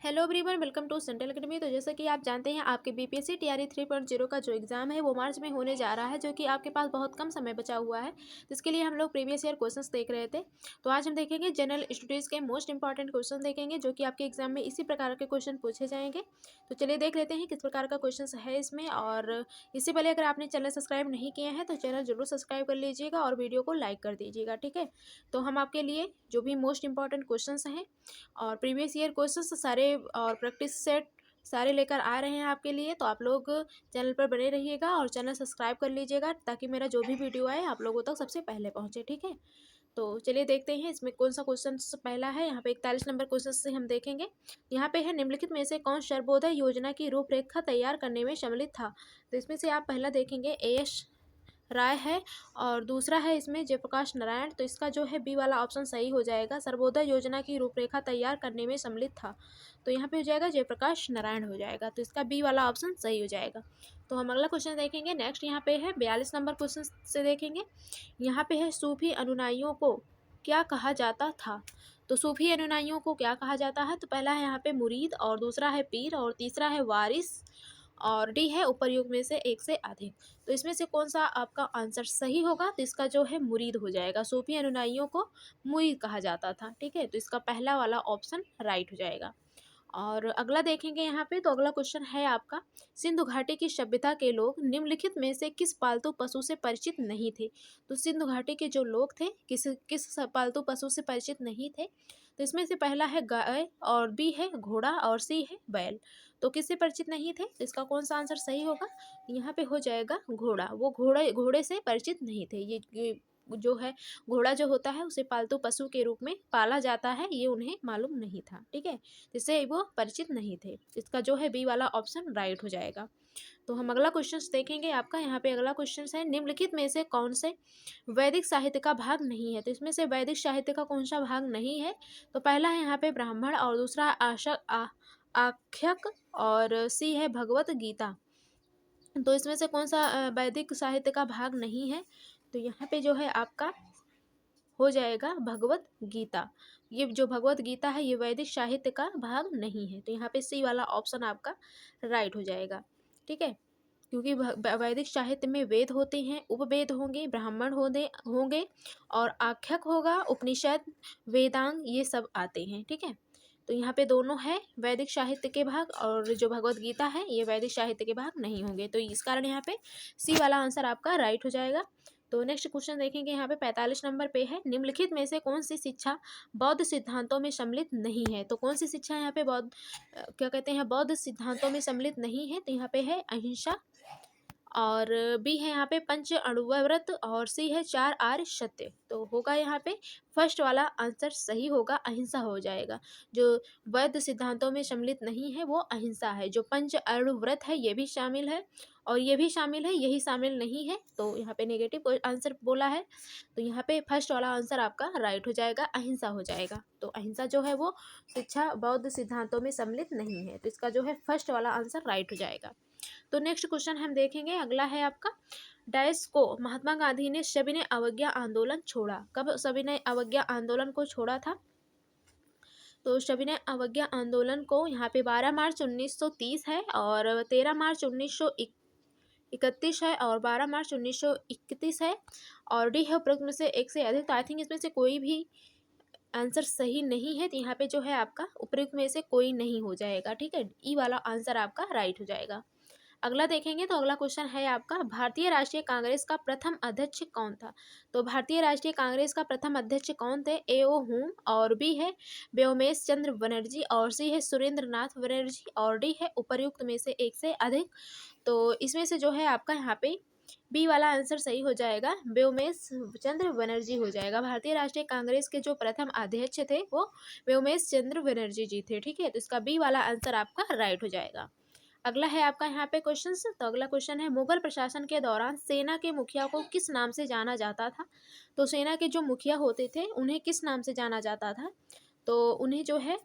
Hello everyone, welcome to central academy. तो जैसा कि आप जानते हैं, आपके बीपीएससी टीआरई 3.0 का जो एग्ज़ाम है वो मार्च में होने जा रहा है, जो कि आपके पास बहुत कम समय बचा हुआ है। तो इसके लिए हम लोग प्रीवियस ईयर क्वेश्चंस देख रहे थे। तो आज हम देखेंगे जनरल स्टडीज़ के मोस्ट इंपॉर्टेंट क्वेश्चन देखेंगे, जो कि आपके एग्जाम में इसी प्रकार के क्वेश्चन पूछे जाएंगे। तो चलिए देख लेते हैं किस प्रकार का क्वेश्चन है इसमें। और इससे पहले अगर आपने चैनल सब्सक्राइब नहीं किए हैं तो चैनल जरूर सब्सक्राइब कर लीजिएगा और वीडियो को लाइक कर दीजिएगा, ठीक है। तो हम आपके लिए जो भी मोस्ट इंपॉर्टेंट क्वेश्चन हैं और प्रीवियस ईयर क्वेश्चंस सारे और प्रैक्टिस सेट सारे लेकर आ रहे हैं आपके लिए। तो आप लोग चैनल पर बने रहिएगा और चैनल सब्सक्राइब कर लीजिएगा, ताकि मेरा जो भी वीडियो आए आप लोगों तक सबसे पहले पहुंचे, ठीक है। तो चलिए देखते हैं इसमें कौन सा क्वेश्चन पहला है। यहाँ पे 41 नंबर क्वेश्चन से हम देखेंगे। यहाँ पे है, निम्नलिखित में से कौन सर्वोदय योजना की रूपरेखा तैयार करने में सम्मिलित था। तो इसमें से आप पहला देखेंगे एएस राय है और दूसरा है इसमें जयप्रकाश नारायण। तो इसका जो है बी वाला ऑप्शन सही हो जाएगा। सर्वोदय योजना की रूपरेखा तैयार करने में सम्मिलित था, तो यहाँ पे हो जाएगा जयप्रकाश नारायण हो जाएगा। तो इसका बी वाला ऑप्शन सही हो जाएगा। तो हम अगला क्वेश्चन देखेंगे। नेक्स्ट यहाँ पे है 42 नंबर क्वेश्चन से देखेंगे। यहाँ पे है, सूफी अनुयायियों को क्या कहा जाता था। तो सूफी अनुयायियों को क्या कहा जाता है। तो पहला है यहाँ पे मुरीद और दूसरा है पीर और तीसरा है वारिस और डी है उपर्युक्त में से एक से अधिक। तो इसमें से कौन सा आपका आंसर सही होगा। तो इसका जो है मुरीद हो जाएगा। सूफी अनुयायियों को मुरीद कहा जाता था, ठीक है। तो इसका पहला वाला ऑप्शन राइट हो जाएगा। और अगला देखेंगे यहाँ पे। तो अगला क्वेश्चन है आपका, सिंधु घाटी की सभ्यता के लोग निम्नलिखित में से किस पालतू पशु से परिचित नहीं थे। तो सिंधु घाटी के जो लोग थे किस किस पालतू पशु से परिचित नहीं थे। तो इसमें से पहला है गाय और बी है घोड़ा और सी है बैल। तो किससे परिचित नहीं थे। तो इसका कौन सा आंसर सही होगा। यहाँ पे हो जाएगा घोड़ा। वो घोड़े से परिचित नहीं थे। ये जो है, घोड़ा जो होता है उसे पालतू पशु के रूप में पाला जाता है, ये उन्हें मालूम नहीं था, ठीक है। इससे वो परिचित नहीं थे। इसका जो है बी वाला ऑप्शन राइट हो जाएगा। तो हम अगला क्वेश्चन देखेंगे आपका। यहाँ पे अगला क्वेश्चन है, निम्नलिखित में से कौन से वैदिक साहित्य का भाग नहीं है। तो इसमें से वैदिक साहित्य का कौन सा भाग नहीं है। तो पहला है यहाँ पे ब्राह्मण और दूसरा आख्यक और सी है भगवत गीता। तो इसमें से कौन सा वैदिक साहित्य का भाग नहीं है। तो यहाँ पे जो है आपका हो जाएगा भगवत गीता। ये जो भगवत गीता है ये वैदिक साहित्य का भाग नहीं है। तो यहाँ पे सी वाला ऑप्शन आपका राइट हो जाएगा, ठीक है। क्योंकि वैदिक साहित्य में वेद होते हैं, उपवेद होंगे, ब्राह्मण होंगे और आख्याक होगा, उपनिषद, वेदांग, ये सब आते हैं, ठीक है। तो यहाँ पे दोनों है वैदिक साहित्य के भाग, और जो भगवत गीता है ये वैदिक साहित्य के भाग नहीं होंगे। तो इस कारण यहाँ पे सी वाला आंसर आपका राइट हो जाएगा। तो नेक्स्ट क्वेश्चन देखेंगे। यहाँ पे 45 नंबर पे है, निम्नलिखित में से कौन सी शिक्षा बौद्ध सिद्धांतों में सम्मिलित नहीं है। तो कौन सी शिक्षा यहाँ पे क्या कहते हैं, बौद्ध सिद्धांतों में सम्मिलित नहीं है। तो यहाँ पे है अहिंसा और बी है यहाँ पे पंच अणुव्रत और सी है 4 आर्य सत्य। तो होगा यहाँ पे फर्स्ट वाला आंसर सही होगा, अहिंसा हो जाएगा। जो वैध सिद्धांतों में सम्मिलित नहीं है वो अहिंसा है। जो पंच अणुव्रत है ये भी शामिल है और ये भी शामिल है, यही शामिल नहीं है। तो यहाँ पे नेगेटिव आंसर बोला है। तो यहाँ पे फर्स्ट वाला आंसर आपका राइट हो जाएगा, अहिंसा हो जाएगा। तो अहिंसा जो है वो शिक्षा बौद्ध सिद्धांतों में सम्मिलित नहीं है। तो इसका जो है फर्स्ट वाला आंसर राइट हो जाएगा। तो नेक्स्ट क्वेश्चन हम देखेंगे। अगला है आपका, डैश को महात्मा गांधी ने सविनय अवज्ञा आंदोलन छोड़ा। कब सविनय अवज्ञा आंदोलन को छोड़ा था। तो सविनय अवज्ञा आंदोलन को यहाँ पे 12 मार्च 1930 है और 13 मार्च 1931 है और 12 मार्च 1931 है और डी है उपरोक्त में से एक से अधिक। तो आई थिंक इसमें से कोई भी आंसर सही नहीं है। तो यहाँ पे जो है आपका उपरोक्त में से कोई नहीं हो जाएगा, ठीक है। ई वाला आंसर आपका राइट हो जाएगा। अगला देखेंगे। तो अगला क्वेश्चन है आपका, भारतीय राष्ट्रीय कांग्रेस का प्रथम अध्यक्ष कौन था। तो भारतीय राष्ट्रीय कांग्रेस का प्रथम अध्यक्ष कौन थे। ए ओ हूँ और बी है व्योमेश चंद्र बनर्जी और सी है सुरेंद्र नाथ बनर्जी और डी है उपर्युक्त में से एक से अधिक। तो इसमें से जो है आपका यहाँ पे बी वाला आंसर सही हो जाएगा, व्योमेश चंद्र बनर्जी हो जाएगा। भारतीय राष्ट्रीय कांग्रेस के जो प्रथम अध्यक्ष थे वो व्योमेश चंद्र बनर्जी जी थे, ठीक है। तो इसका बी वाला आंसर आपका राइट हो जाएगा। अगला है आपका यहाँ पे क्वेश्चन। तो अगला क्वेश्चन है, मुगल प्रशासन के दौरान सेना के मुखिया को किस नाम से जाना जाता था। तो सेना के जो मुखिया होते थे उन्हें किस नाम से जाना जाता था। तो उन्हें जो है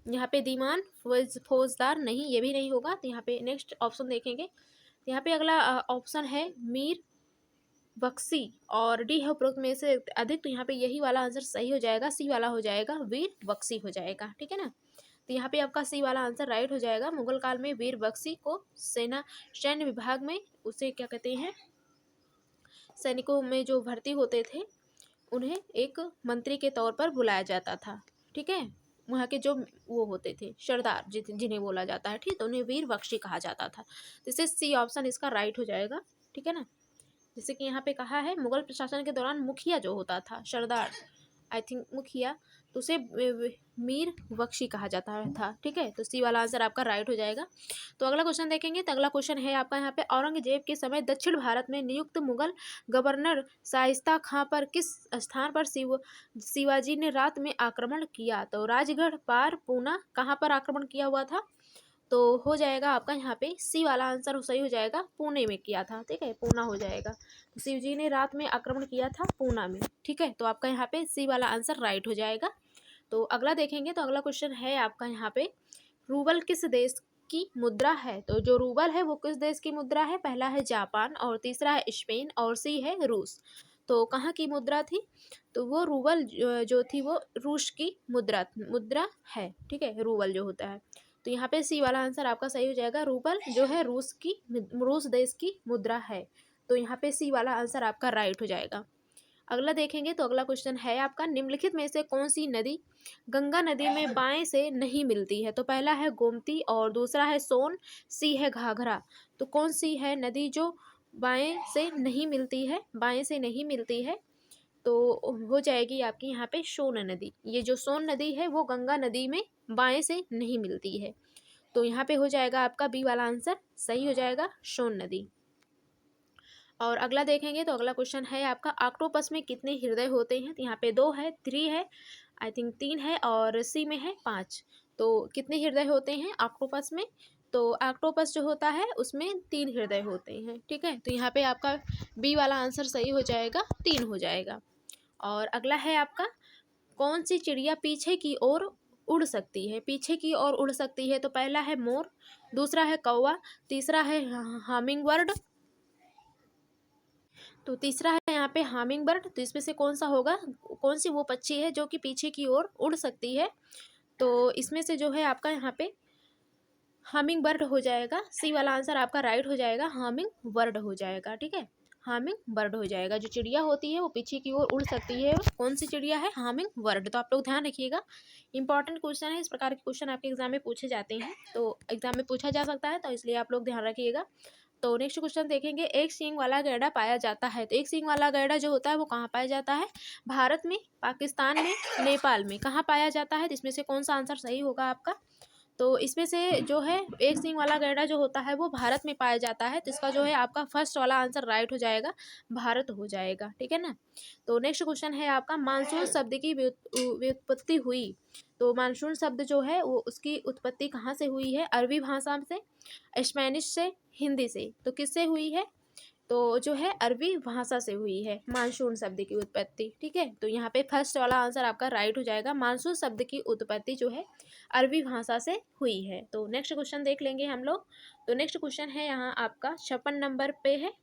यहाँ पे दीवान, फौजदार नहीं, ये भी नहीं होगा। तो यहाँ पे नेक्स्ट ऑप्शन देखेंगे। तो यहाँ पे अगला ऑप्शन है मीर बख्शी और डी है उपरोक्त में से अधिक। तो यहाँ पे यही वाला आंसर सही हो जाएगा, सी वाला हो जाएगा, वीर बख्शी हो जाएगा, ठीक है ना। तो यहाँ पे आपका सी वाला आंसर राइट हो जाएगा। मुगल काल में वीर बख्शी को सैन्य विभाग में उसे क्या कहते हैं, सैनिकों में जो भर्ती होते थे उन्हें एक मंत्री के तौर पर बुलाया जाता था। ठीक है, वहाँ के जो वो होते थे सरदार जिन्हें बोला जाता है, ठीक, तो उन्हें वीर बख्शी कहा जाता था। जैसे सी ऑप्शन इसका राइट हो जाएगा। ठीक है ना, जैसे कि यहाँ पे कहा है मुगल प्रशासन के दौरान मुखिया जो होता था सरदार, आई थिंक मुखिया, तो उसे मीर बख्शी कहा जाता था। ठीक है, तो सी वाला आंसर आपका राइट हो जाएगा। तो अगला क्वेश्चन देखेंगे। तो अगला क्वेश्चन है आपका यहाँ पे, औरंगजेब के समय दक्षिण भारत में नियुक्त मुगल गवर्नर शाइस्ता खां पर किस स्थान पर शिवाजी ने रात में आक्रमण किया? तो राजगढ़, पार, पूना, कहाँ पर आक्रमण किया हुआ था? तो हो जाएगा आपका यहाँ पे सी वाला आंसर सही हो जाएगा, पुणे में किया था। ठीक है, पूना हो जाएगा। तो शिवजी ने रात में आक्रमण किया था पूना में। ठीक है, तो आपका यहाँ पे सी वाला आंसर राइट हो जाएगा। तो अगला देखेंगे। तो अगला क्वेश्चन है आपका यहाँ पे, रूबल किस देश की मुद्रा है? तो जो रूबल है वो किस देश की मुद्रा है? पहला है जापान, और तीसरा है स्पेन, और सी है रूस। तो कहाँ की मुद्रा थी? तो वो रूबल जो थी वो रूस की मुद्रा है। ठीक है, रूबल जो होता है। तो यहाँ पे सी वाला आंसर आपका सही हो जाएगा। रूबल जो है रूस देश की मुद्रा है। तो यहाँ पे सी वाला आंसर आपका राइट हो जाएगा। अगला देखेंगे। तो अगला क्वेश्चन है आपका, निम्नलिखित में से कौन सी नदी गंगा नदी में बाएं से नहीं मिलती है? तो पहला है गोमती, और दूसरा है सोन, सी है घाघरा। तो कौन सी है नदी जो बाएं से नहीं मिलती है? बाएं से नहीं मिलती है तो हो जाएगी आपकी यहाँ पे सोन नदी। ये जो सोन नदी है वो गंगा नदी में बाएं से नहीं मिलती है। तो यहाँ पे हो जाएगा आपका बी वाला आंसर सही हो जाएगा, सोन नदी। और अगला देखेंगे। तो अगला क्वेश्चन है आपका, ऑक्टोपस में कितने हृदय होते हैं? तो यहाँ पे 2 है, 3 है, आई थिंक 3 है, और सी में है 5। तो कितने हृदय होते हैं ऑक्टोपस में? तो ऑक्टोपस जो होता है उसमें 3 हृदय होते हैं। ठीक है, तो यहाँ पे आपका बी वाला आंसर सही हो जाएगा, 3 हो जाएगा। और अगला है आपका, कौन सी चिड़िया पीछे की ओर उड़ सकती है? पीछे की ओर उड़ सकती है। तो पहला है मोर, दूसरा है कौवा, तीसरा है हमिंग बर्ड, तो तीसरा है यहाँ पे हामिंग बर्ड। तो इसमें से कौन सा होगा? कौन सी वो पक्षी है जो कि पीछे की ओर उड़ सकती है? तो इसमें से जो है आपका यहाँ पे हामिंग बर्ड हो जाएगा। सी वाला आंसर आपका राइट हो जाएगा, हामिंग बर्ड हो जाएगा। ठीक है, हामिंग बर्ड हो जाएगा। जो चिड़िया होती है वो पीछे की ओर उड़ सकती है, कौन सी चिड़िया है? Humming bird. तो आप लोग ध्यान रखिएगा, इंपॉर्टेंट क्वेश्चन है। इस प्रकार के क्वेश्चन आपके एग्जाम में पूछे जाते हैं, तो एग्जाम में पूछा जा सकता है, तो इसलिए आप लोग ध्यान रखिएगा। तो नेक्स्ट क्वेश्चन देखेंगे, एक सींग वाला गैंडा पाया जाता है। तो एक सींग वाला गैंडा जो होता है वो कहाँ पाया जाता है? भारत में, पाकिस्तान में, नेपाल में, कहाँ पाया जाता है? तो इसमें से कौन सा आंसर सही होगा आपका? तो इसमें से जो है एक सींग वाला गैंडा जो होता है वो भारत में पाया जाता है। तो इसका जो है आपका फर्स्ट वाला आंसर राइट हो जाएगा, भारत हो जाएगा। ठीक है ना। तो नेक्स्ट क्वेश्चन है आपका, मानसून शब्द की व्युत्पत्ति हुई। तो मानसून शब्द जो है वो उसकी उत्पत्ति कहाँ से हुई है? अरबी भाषा से, स्पेनिश से, हिंदी से। तो किससे हुई है? तो जो है अरबी भाषा से हुई है मानसून शब्द की उत्पत्ति। ठीक है, तो यहाँ पे फर्स्ट वाला आंसर आपका राइट हो जाएगा, मानसून शब्द की उत्पत्ति जो है अरबी भाषा से हुई है। तो नेक्स्ट क्वेश्चन देख लेंगे हम लोग। तो नेक्स्ट क्वेश्चन है यहाँ आपका 56 नंबर पे है।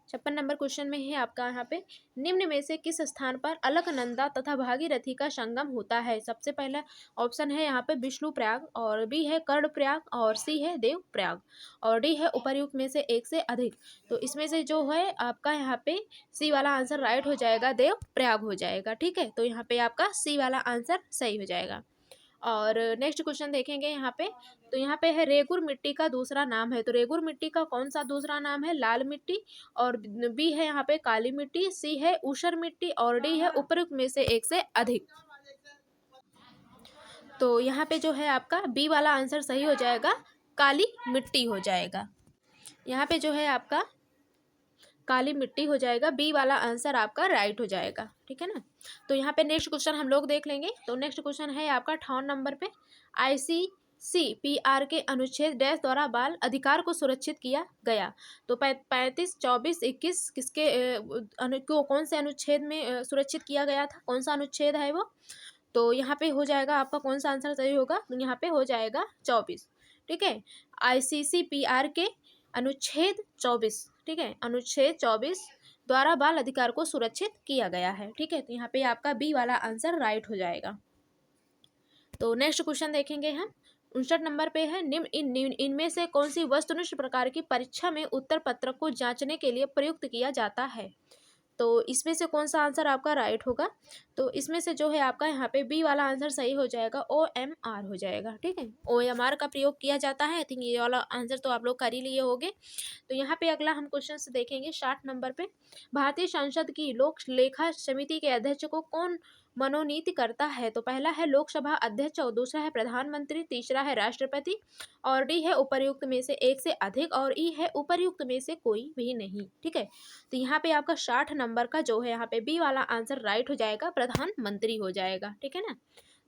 56 नंबर क्वेश्चन में है आपका यहाँ पे, निम्न में से किस स्थान पर अलकनंदा तथा भागीरथी का संगम होता है? सबसे पहला ऑप्शन है यहाँ पे विष्णु प्रयाग, और बी है कर्ण प्रयाग, और सी है देव प्रयाग, और डी है उपर्युक्त में से एक से अधिक। तो इसमें से जो है आपका यहाँ पे सी वाला आंसर राइट हो जाएगा, देव प्रयाग हो जाएगा। ठीक है, तो यहाँ पे आपका सी वाला आंसर सही हो जाएगा। और नेक्स्ट क्वेश्चन देखेंगे यहाँ पे। तो यहाँ पे है, रेगुर मिट्टी का दूसरा नाम है। तो रेगुर मिट्टी का कौन सा दूसरा नाम है? लाल मिट्टी, और बी है यहाँ पे काली मिट्टी, सी है ऊसर मिट्टी, और डी है उपयुक्त में से एक से अधिक। तो यहाँ पे जो है आपका बी वाला आंसर सही हो जाएगा, काली मिट्टी हो जाएगा। यहाँ पे जो है आपका काली मिट्टी हो जाएगा, बी वाला आंसर आपका राइट हो जाएगा। ठीक है ना। तो यहाँ पे नेक्स्ट क्वेश्चन हम लोग देख लेंगे। तो नेक्स्ट क्वेश्चन है आपका 58 नंबर पे, ICCPR के अनुच्छेद डैश द्वारा बाल अधिकार को सुरक्षित किया गया। तो 35, 24, 21 किसके कौन से अनुच्छेद में सुरक्षित किया गया था? कौन सा अनुच्छेद है वो? तो यहाँ पे हो जाएगा आपका कौन सा आंसर सही होगा? तो यहाँ पे हो जाएगा 24। ठीक है, ICCPR के अनुच्छेद 24, ठीक है, अनुच्छेद 24 द्वारा बाल अधिकार को सुरक्षित किया गया है। ठीक है, तो यहाँ पे आपका बी वाला आंसर राइट हो जाएगा। तो नेक्स्ट क्वेश्चन देखेंगे हम। 59 नंबर पे है, इनमें से कौन सी वस्तुनिष्ठ प्रकार की परीक्षा में उत्तर पत्रक को जांचने के लिए प्रयुक्त किया जाता है। तो इसमें से कौन सा आंसर आपका राइट होगा। तो इसमें से जो है आपका यहाँ पे बी वाला आंसर सही हो जाएगा, OMR हो जाएगा। ठीक है, OMR का प्रयोग किया जाता है। आई थिंक ये वाला आंसर तो आप लोग कर ही लिए होंगे। तो यहाँ पे अगला हम क्वेश्चन से देखेंगे 60 नंबर पे, भारतीय संसद की लोक लेखा समिति के अध्यक्ष को कौन मनोनीत करता है। तो पहला है लोकसभा अध्यक्ष, और दूसरा है प्रधानमंत्री, तीसरा है राष्ट्रपति, और डी है उपर्युक्त में से एक से अधिक, और ई है उपर्युक्त में से कोई भी नहीं। ठीक है, तो यहाँ पे आपका 60 नंबर का जो है यहाँ पे बी वाला आंसर राइट हो जाएगा, प्रधानमंत्री हो जाएगा। ठीक है ना।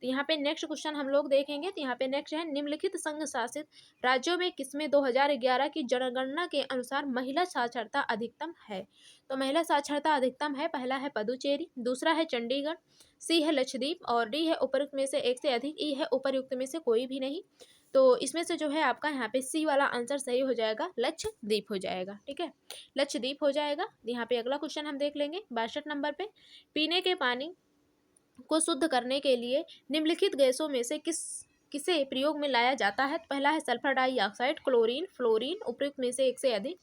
तो यहाँ पे नेक्स्ट क्वेश्चन हम लोग देखेंगे। तो यहाँ पे नेक्स्ट है, निम्नलिखित संघ शासित राज्यों में किसमें 2011 की जनगणना के अनुसार महिला साक्षरता अधिकतम है। तो महिला साक्षरता अधिकतम है, पहला है पुदुचेरी, दूसरा है चंडीगढ़, सी है लक्षद्वीप, और डी है उपर्युक्त में से एक से अधिक, ई है उपर्युक्त में से कोई भी नहीं। तो इसमें से जो है आपका यहाँ पे सी वाला आंसर सही हो जाएगा, लक्षद्वीप हो जाएगा। ठीक है, लक्षद्वीप हो जाएगा। यहाँ पे अगला क्वेश्चन हम देख लेंगे 62 नंबर पे, पीने के पानी को शुद्ध करने के लिए निम्नलिखित गैसों में से किसे प्रयोग में लाया जाता है। पहला है सल्फर डाइऑक्साइड, क्लोरीन, फ्लोरीन, उपयुक्त में से एक से अधिक।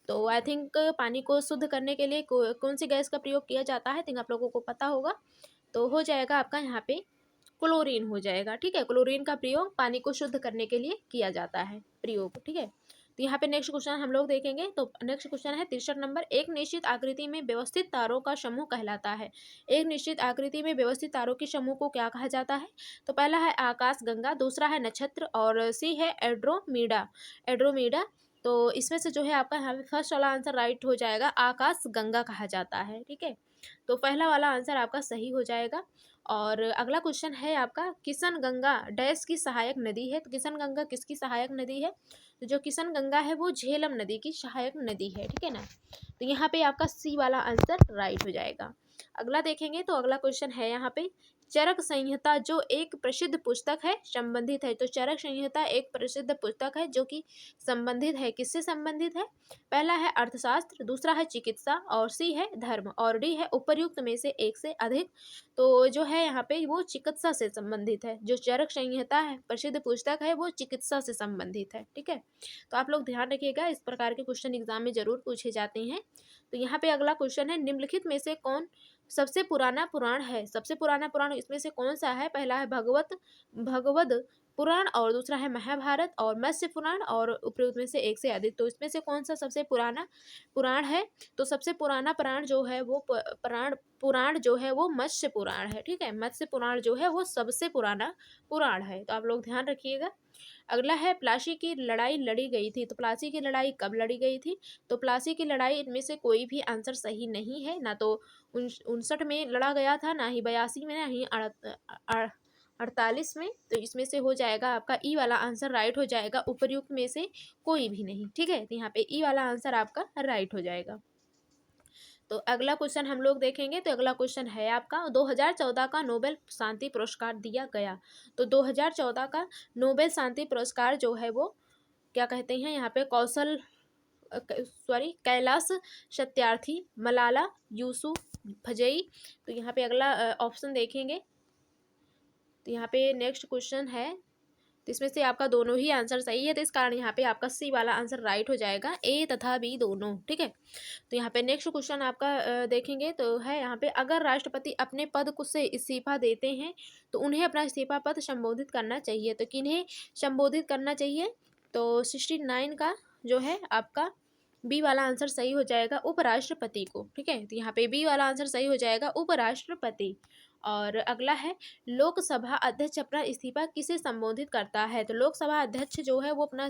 तो आई थिंक पानी को शुद्ध करने के लिए कौन सी गैस का प्रयोग किया जाता है, थिंक आप लोगों को पता होगा। तो हो जाएगा आपका यहाँ पे क्लोरीन हो जाएगा। ठीक है, क्लोरीन का प्रयोग पानी को शुद्ध करने के लिए किया जाता है प्रयोग। ठीक है, तो यहाँ पे नेक्स्ट क्वेश्चन हम लोग देखेंगे। तो नेक्स्ट क्वेश्चन है 63 नंबर, एक निश्चित आकृति में व्यवस्थित तारों का समूह कहलाता है। एक निश्चित आकृति में व्यवस्थित तारों के समूह को क्या कहा जाता है। तो पहला है आकाश गंगा, दूसरा है नक्षत्र, और सी है एड्रोमीडा। एड्रोमीडा। तो इसमें से जो है आपका यहाँ पे फर्स्ट वाला आंसर राइट हो जाएगा, आकाश गंगा कहा जाता है। ठीक है, तो पहला वाला आंसर आपका सही हो जाएगा। और अगला क्वेश्चन है आपका, किशन गंगा डैश की सहायक नदी है। तो किशन गंगा किसकी सहायक नदी है। तो जो किशन गंगा है वो झेलम नदी की सहायक नदी है। ठीक है ना। तो यहाँ पे आपका सी वाला आंसर राइट हो जाएगा। अगला देखेंगे। तो अगला क्वेश्चन है यहाँ पे, चरक संहिता जो एक प्रसिद्ध पुस्तक है संबंधित है। तो चरक संहिता एक प्रसिद्ध पुस्तक है जो कि संबंधित है, किससे संबंधित है। पहला है अर्थशास्त्र, दूसरा है चिकित्सा, और सी है धर्म, और डी है उपर्युक्त में से एक से अधिक। तो जो है यहाँ पे वो चिकित्सा से संबंधित है। जो चरक संहिता है प्रसिद्ध पुस्तक है वो चिकित्सा से संबंधित है। ठीक है, तो आप लोग ध्यान रखिएगा, इस प्रकार के क्वेश्चन एग्जाम में जरूर पूछे जाते हैं। तो यहाँ पे अगला क्वेश्चन है, निम्नलिखित में से कौन सबसे पुराना पुराण है। सबसे पुराना पुराण इसमें से कौन सा है। पहला है भगवद पुराण, और दूसरा है महाभारत, और मत्स्य पुराण, और उपयुक्त में से एक से अधिक। तो इसमें से कौन सा सबसे पुराना पुराण है। तो सबसे पुराना पुराण जो है वो पुराण जो है वो मत्स्य पुराण है। ठीक है, मत्स्य पुराण जो है वो सबसे पुराना पुराण है। तो आप लोग ध्यान रखिएगा। अगला है, प्लासी की लड़ाई लड़ी गई थी। तो प्लासी की लड़ाई कब लड़ी गई थी। तो प्लासी की लड़ाई, इनमें से कोई भी आंसर सही नहीं है। ना तो 59 में लड़ा गया था, ना ही 82 में, ना ही 48 में। तो इसमें से हो जाएगा आपका ई वाला आंसर राइट हो जाएगा, उपर्युक्त में से कोई भी नहीं। ठीक है, तो यहाँ पे ई वाला आंसर आपका राइट हो जाएगा। तो अगला क्वेश्चन हम लोग देखेंगे। तो अगला क्वेश्चन है आपका, 2014 का नोबेल शांति पुरस्कार दिया गया। तो 2014 का नोबेल शांति पुरस्कार जो है वो क्या कहते हैं यहाँ पे, कैलाश सत्यार्थी, मलाला यूसुफजई। तो यहाँ पे अगला ऑप्शन देखेंगे। तो यहाँ पे नेक्स्ट क्वेश्चन है, तो इसमें से आपका दोनों ही आंसर सही है, तो इस कारण यहाँ पे आपका सी वाला आंसर राइट हो जाएगा, ए तथा बी दोनों। ठीक है, तो यहाँ पे नेक्स्ट क्वेश्चन आपका देखेंगे। तो है यहाँ पे, अगर राष्ट्रपति अपने पद को से इस्तीफा देते हैं तो उन्हें अपना इस्तीफा पद संबोधित करना चाहिए। तो किन्हें संबोधित करना चाहिए। तो 69 का जो है आपका बी वाला आंसर सही हो जाएगा, उपराष्ट्रपति को। ठीक है, तो यहाँ पे बी वाला आंसर सही हो जाएगा, उपराष्ट्रपति। और अगला है, लोकसभा अध्यक्ष अपना इस्तीफा किसे संबोधित करता है। तो लोकसभा अध्यक्ष जो है वो अपना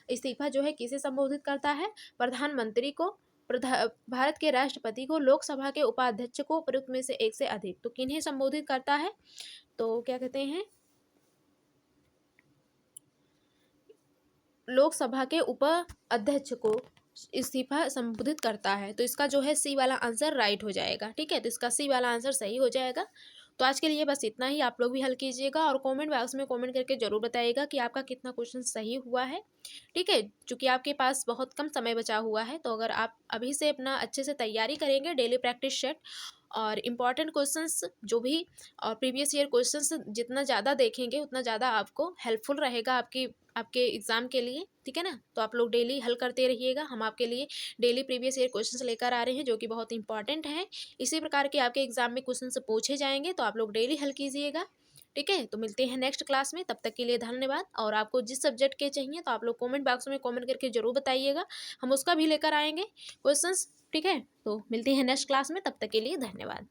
इस्तीफा जो है किसे संबोधित करता है, प्रधानमंत्री को, भारत के राष्ट्रपति को, लोकसभा के उपाध्यक्ष को, उपयुक्त में से एक से अधिक। तो किन्हें संबोधित करता है। तो क्या कहते हैं, लोकसभा के उपाध्यक्ष को इस्तीफा संबोधित करता है। तो इसका जो है सी वाला आंसर राइट हो जाएगा। ठीक है, तो इसका सी वाला आंसर सही हो जाएगा। तो आज के लिए बस इतना ही, आप लोग भी हल कीजिएगा और कमेंट बॉक्स में कमेंट करके जरूर बताइएगा कि आपका कितना क्वेश्चन सही हुआ है। ठीक है, चूँकि आपके पास बहुत कम समय बचा हुआ है, तो अगर आप अभी से अपना अच्छे से तैयारी करेंगे, डेली प्रैक्टिस सेट और इम्पॉर्टेंट क्वेश्चंस जो भी और प्रीवियस ईयर क्वेश्चंस जितना ज़्यादा देखेंगे उतना ज़्यादा आपको हेल्पफुल रहेगा आपके एग्ज़ाम के लिए, ठीक है ना। तो आप लोग डेली हल करते रहिएगा, हम आपके लिए डेली प्रीवियस ईयर क्वेश्चंस लेकर आ रहे हैं जो कि बहुत इंपॉर्टेंट हैं। इसी प्रकार के आपके एग्ज़ाम में क्वेश्चन पूछे जाएंगे, तो आप लोग डेली हल कीजिएगा, ठीक है। तो मिलते हैं नेक्स्ट क्लास में, तब तक के लिए धन्यवाद। और आपको जिस सब्जेक्ट के चाहिए तो आप लोग कमेंट बॉक्स में कमेंट करके ज़रूर बताइएगा, हम उसका भी लेकर आएंगे क्वेश्चंस, ठीक है। तो मिलते हैं नेक्स्ट क्लास में, तब तक के लिए धन्यवाद।